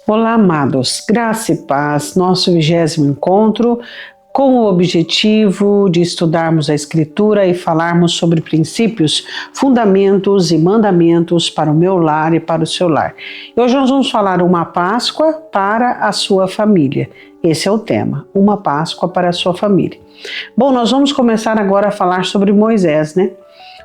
Olá, amados, graça e paz, nosso 20º encontro com o objetivo de estudarmos a Escritura e falarmos sobre princípios, fundamentos e mandamentos para o meu lar e para o seu lar. E hoje nós vamos falar uma Páscoa para a sua família. Esse é o tema, uma Páscoa para a sua família. Bom, nós vamos começar agora a falar sobre Moisés, né?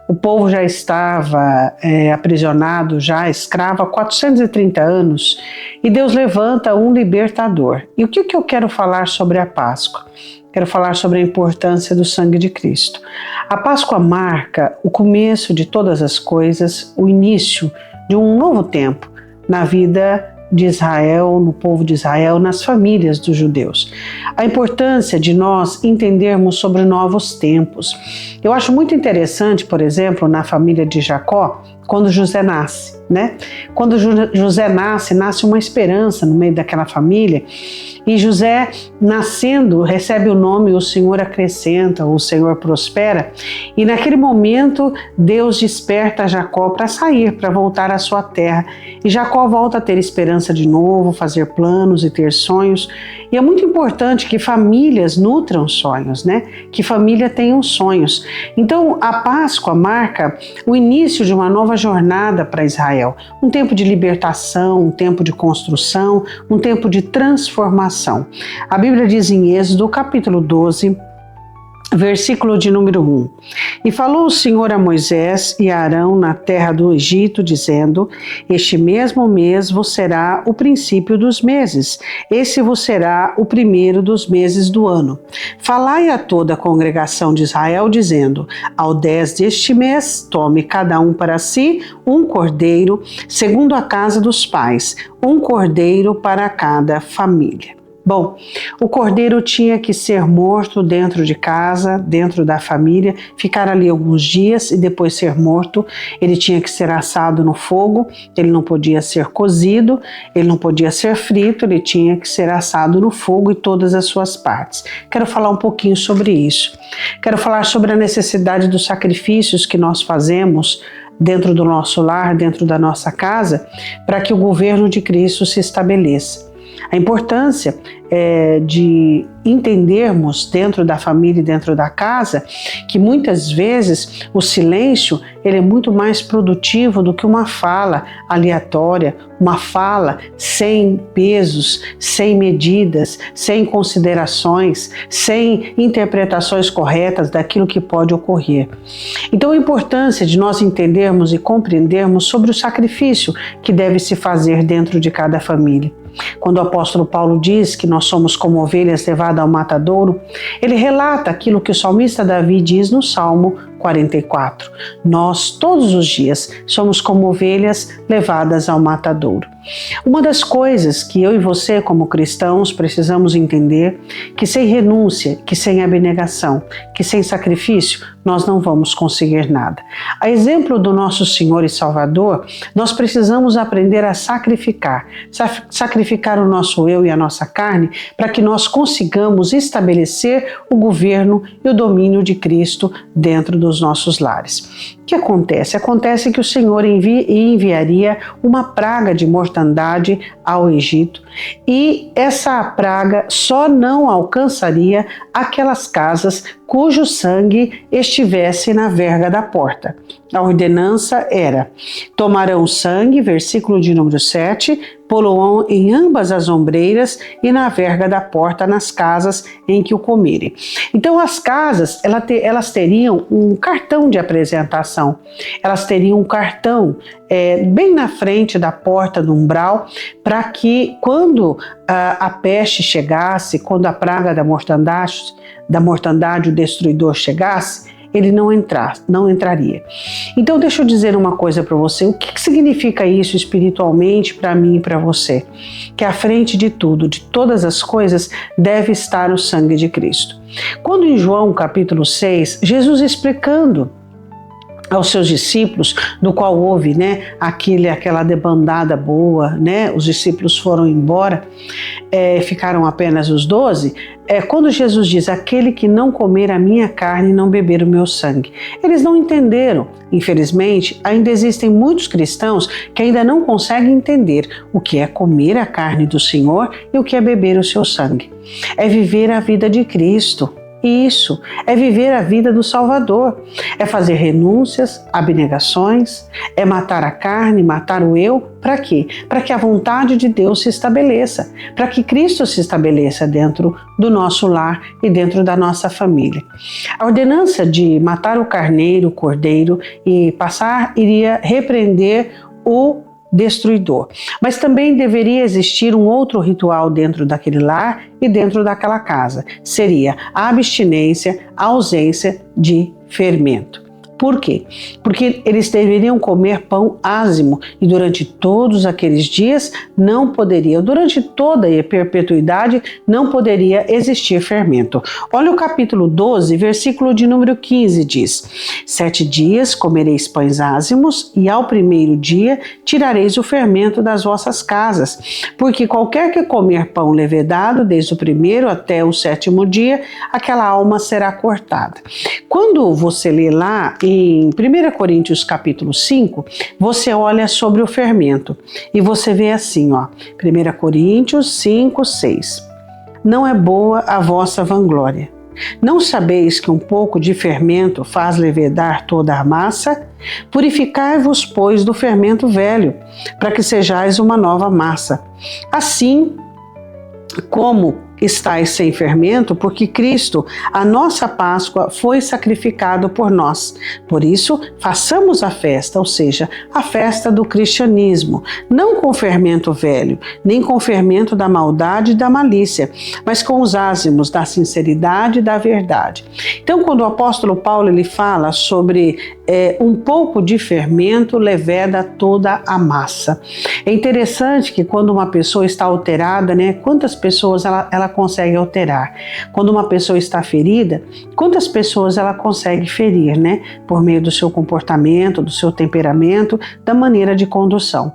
O povo já estava aprisionado, já escravo há 430 anos e Deus levanta um libertador. E o que eu quero falar sobre a Páscoa? Quero falar sobre a importância do sangue de Cristo. A Páscoa marca o começo de todas as coisas, o início de um novo tempo na vida de Israel, no povo de Israel, nas famílias dos judeus. A importância de nós entendermos sobre novos tempos. Eu acho muito interessante, por exemplo, na família de Jacó, quando José nasce, né? Quando José nasce uma esperança no meio daquela família, e José, nascendo, recebe o nome O Senhor Acrescenta, o Senhor Prospera, e naquele momento Deus desperta Jacó para sair, para voltar à sua terra, e Jacó volta a ter esperança de novo, fazer planos e ter sonhos, e é muito importante que famílias nutram sonhos, né? Que família tenham sonhos. Então a Páscoa marca o início de uma nova jornada para Israel, um tempo de libertação, um tempo de construção, um tempo de transformação. A Bíblia diz em Êxodo, capítulo 12, versículo de número 1. E falou o Senhor a Moisés e a Arão na terra do Egito, dizendo: Este mesmo mês vos será o princípio dos meses, esse vos será o primeiro dos meses do ano. Falai a toda a congregação de Israel, dizendo: Ao 10 deste mês, tome cada um para si um cordeiro, segundo a casa dos pais, um cordeiro para cada família. Bom, o cordeiro tinha que ser morto dentro de casa, dentro da família, ficar ali alguns dias e depois ser morto. Ele tinha que ser assado no fogo, ele não podia ser cozido, ele não podia ser frito, ele tinha que ser assado no fogo e todas as suas partes. Quero falar um pouquinho sobre isso. Quero falar sobre a necessidade dos sacrifícios que nós fazemos dentro do nosso lar, dentro da nossa casa, para que o governo de Cristo se estabeleça. A importância de entendermos dentro da família e dentro da casa que muitas vezes o silêncio ele é muito mais produtivo do que uma fala aleatória, uma fala sem pesos, sem medidas, sem considerações, sem interpretações corretas daquilo que pode ocorrer. Então a importância de nós entendermos e compreendermos sobre o sacrifício que deve se fazer dentro de cada família. Quando o apóstolo Paulo diz que nós somos como ovelhas levadas ao matadouro, ele relata aquilo que o salmista Davi diz no Salmo 44. Nós, todos os dias, somos como ovelhas levadas ao matadouro. Uma das coisas que eu e você, como cristãos, precisamos entender que sem renúncia, que sem abnegação, que sem sacrifício, nós não vamos conseguir nada. A exemplo do nosso Senhor e Salvador, nós precisamos aprender a sacrificar o nosso eu e a nossa carne, para que nós consigamos estabelecer o governo e o domínio de Cristo dentro dos nossos lares. O que acontece? Acontece que o Senhor enviaria uma praga de mortandade ao Egito e essa praga só não alcançaria aquelas casas cujo sangue estivesse na verga da porta. A ordenança era: tomarão sangue, versículo de número 7, pô-lo-ão em ambas as ombreiras e na verga da porta nas casas em que o comerem. Então as casas, elas teriam um cartão de apresentação, elas teriam um cartão bem na frente da porta do umbral, para que quando a peste chegasse, quando a praga da mortandade, o destruidor chegasse, ele não entraria. Então deixa eu dizer uma coisa para você, o que significa isso espiritualmente para mim e para você? Que à frente de tudo, de todas as coisas, deve estar o sangue de Cristo. Quando em João capítulo 6, Jesus explicando aos seus discípulos, do qual houve, aquela debandada boa, os discípulos foram embora, ficaram apenas os 12, quando Jesus diz, aquele que não comer a minha carne e não beber o meu sangue. Eles não entenderam. Infelizmente, ainda existem muitos cristãos que ainda não conseguem entender o que é comer a carne do Senhor e o que é beber o seu sangue. É viver a vida de Cristo. Isso é viver a vida do Salvador, é fazer renúncias, abnegações, é matar a carne, matar o eu, para quê? Para que a vontade de Deus se estabeleça, para que Cristo se estabeleça dentro do nosso lar e dentro da nossa família. A ordenança de matar o carneiro, o cordeiro e passar iria repreender o destruidor. Mas também deveria existir um outro ritual dentro daquele lar e dentro daquela casa. Seria a abstinência, a ausência de fermento. Por quê? Porque eles deveriam comer pão ázimo e durante todos aqueles dias não poderia, durante toda a perpetuidade, não poderia existir fermento. Olha o capítulo 12, versículo de número 15, diz: 7 dias comereis pães ázimos e ao primeiro dia tirareis o fermento das vossas casas, porque qualquer que comer pão levedado, desde o primeiro até o 7º dia, aquela alma será cortada. Quando você lê lá em 1 Coríntios capítulo 5, você olha sobre o fermento e você vê assim, 1 Coríntios 5, 6. Não é boa a vossa vanglória. Não sabeis que um pouco de fermento faz levedar toda a massa? Purificai-vos, pois, do fermento velho, para que sejais uma nova massa. Assim como estáis sem fermento, porque Cristo, a nossa Páscoa, foi sacrificado por nós. Por isso, façamos a festa, ou seja, a festa do cristianismo, não com fermento velho, nem com fermento da maldade e da malícia, mas com os ázimos da sinceridade e da verdade. Então, quando o apóstolo Paulo ele fala sobre um pouco de fermento leveda toda a massa. É interessante que quando uma pessoa está alterada, quantas pessoas ela consegue alterar? Quando uma pessoa está ferida, quantas pessoas ela consegue ferir, por meio do seu comportamento, do seu temperamento, da maneira de condução.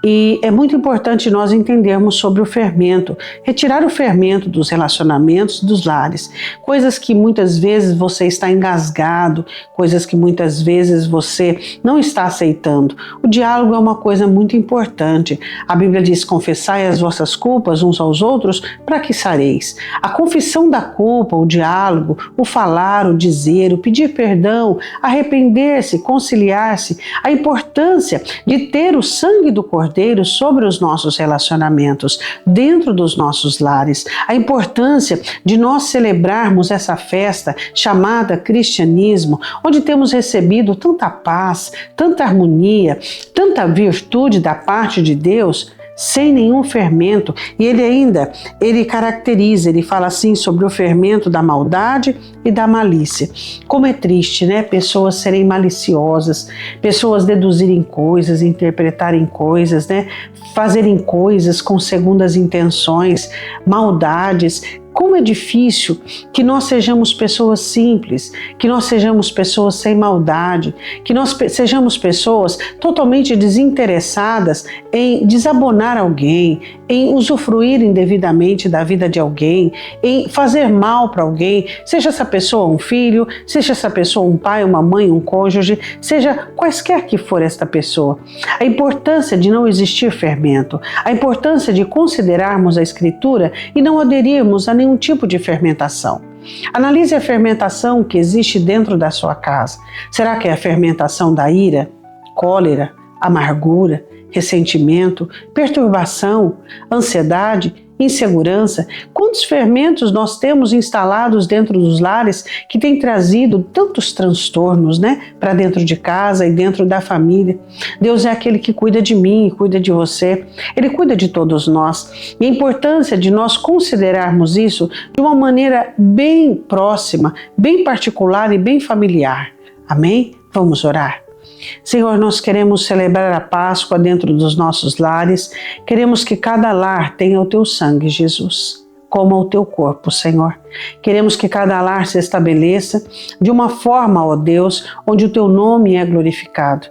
E é muito importante nós entendermos sobre o fermento, retirar o fermento dos relacionamentos, dos lares, coisas que muitas vezes você está engasgado, coisas que muitas vezes você não está aceitando. O diálogo é uma coisa muito importante. A Bíblia diz, confessai as vossas culpas uns aos outros para que sareis. A confissão da culpa, o diálogo, o falar, o dizer, o pedir perdão, arrepender-se, conciliar-se, a importância de ter o sangue do Cordeiro sobre os nossos relacionamentos, dentro dos nossos lares, a importância de nós celebrarmos essa festa chamada cristianismo, onde temos recebido tanta paz, tanta harmonia, tanta virtude da parte de Deus, sem nenhum fermento. E ele caracteriza, ele fala assim sobre o fermento da maldade e da malícia. Como é triste, pessoas serem maliciosas, pessoas deduzirem coisas, interpretarem coisas, fazerem coisas com segundas intenções, maldades. Como é difícil que nós sejamos pessoas simples, que nós sejamos pessoas sem maldade, que nós sejamos pessoas totalmente desinteressadas em desabonar alguém, em usufruir indevidamente da vida de alguém, em fazer mal para alguém, seja essa pessoa um filho, seja essa pessoa um pai, uma mãe, um cônjuge, seja quaisquer que for esta pessoa. A importância de não existir fermento, a importância de considerarmos a Escritura e não aderirmos a nenhum tipo de fermentação. Analise a fermentação que existe dentro da sua casa. Será que é a fermentação da ira, cólera, amargura, ressentimento, perturbação, ansiedade, insegurança? Quantos fermentos nós temos instalados dentro dos lares que têm trazido tantos transtornos, para dentro de casa e dentro da família? Deus é aquele que cuida de mim e cuida de você. Ele cuida de todos nós. E a importância de nós considerarmos isso de uma maneira bem próxima, bem particular e bem familiar. Amém? Vamos orar. Senhor, nós queremos celebrar a Páscoa dentro dos nossos lares, queremos que cada lar tenha o Teu sangue, Jesus. como ao teu corpo, Senhor. Queremos que cada lar se estabeleça de uma forma, ó Deus, onde o teu nome é glorificado,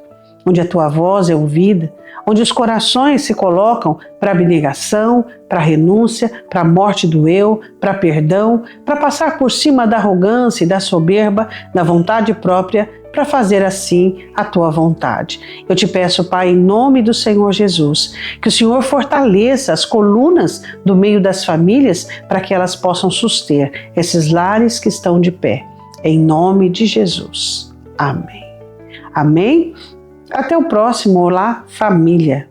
onde a tua voz é ouvida, onde os corações se colocam para abnegação, para renúncia, para a morte do eu, para perdão, para passar por cima da arrogância e da soberba, da vontade própria, para fazer assim a tua vontade. Eu te peço, Pai, em nome do Senhor Jesus, que o Senhor fortaleça as colunas do meio das famílias para que elas possam suster esses lares que estão de pé. Em nome de Jesus. Amém. Amém? Até o próximo Olá Família.